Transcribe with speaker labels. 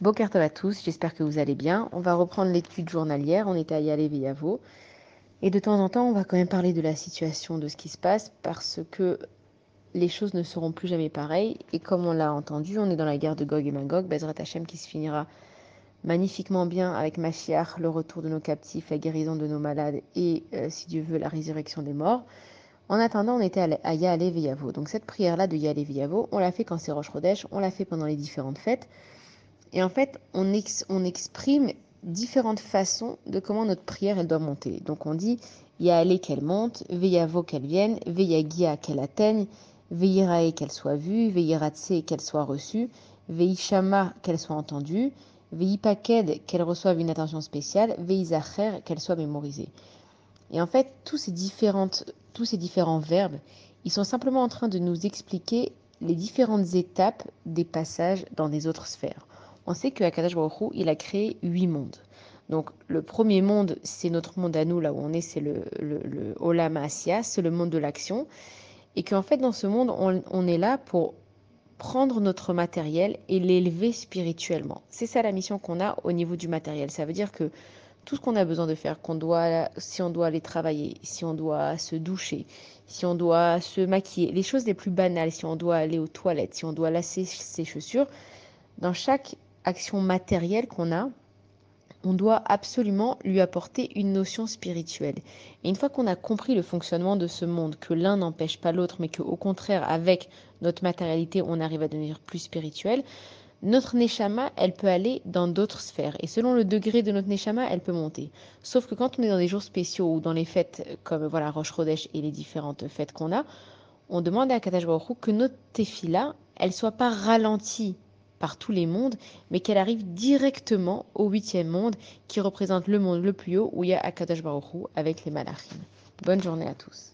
Speaker 1: Boker Tov à tous, j'espère que vous allez bien. On va reprendre l'étude journalière, on était à Yalev et Yavo. Et de temps en temps, on va quand même parler de la situation, de ce qui se passe, parce que les choses ne seront plus jamais pareilles. Et comme on l'a entendu, on est dans la guerre de Gog et Magog, Bezrat Hashem qui se finira magnifiquement bien avec Mashiach, le retour de nos captifs, la guérison de nos malades et, si Dieu veut, la résurrection des morts. En attendant, on était à Yalev et Yavo. Donc cette prière-là de Yalev et Yavo, on l'a fait quand c'est Rosh Chodesh, on l'a fait pendant les différentes fêtes. Et en fait, on exprime différentes façons de comment notre prière elle doit monter. Donc on dit Yaale qu'elle monte, Veyavo qu'elle vienne, Veyagia qu'elle atteigne, Veyirae qu'elle soit vue, Veyiratse qu'elle soit reçue, Veyishama qu'elle soit entendue, Veyipaked qu'elle reçoive une attention spéciale, Veyizacher qu'elle soit mémorisée. Et en fait, tous ces différents verbes, ils sont simplement en train de nous expliquer les différentes étapes des passages dans des autres sphères. On sait que Akadosh Baruch Hu, il a créé 8 mondes. Donc le premier monde, c'est notre monde à nous, là où on est, c'est le Olam Asya, c'est le monde de l'action. Et qu'en fait, dans ce monde, on est là pour prendre notre matériel et l'élever spirituellement. C'est ça la mission qu'on a au niveau du matériel. Ça veut dire que tout ce qu'on a besoin de faire, si on doit aller travailler, si on doit se doucher, si on doit se maquiller, les choses les plus banales, si on doit aller aux toilettes, si on doit lasser ses chaussures, dans chaque action matérielle qu'on a, on doit absolument lui apporter une notion spirituelle. Et une fois qu'on a compris le fonctionnement de ce monde, que l'un n'empêche pas l'autre, mais qu'au contraire, avec notre matérialité, on arrive à devenir plus spirituel, notre neshama, elle peut aller dans d'autres sphères. Et selon le degré de notre neshama, elle peut monter. Sauf que quand on est dans des jours spéciaux ou dans les fêtes comme voilà Rosh Chodesh et les différentes fêtes qu'on a, on demande à Kadosh Baruch Hu que notre tefila, elle soit pas ralentie par tous les mondes, mais qu'elle arrive directement au 8e monde, qui représente le monde le plus haut, où il y a Akadosh Baruch Hu avec les malachim. Bonne journée à tous.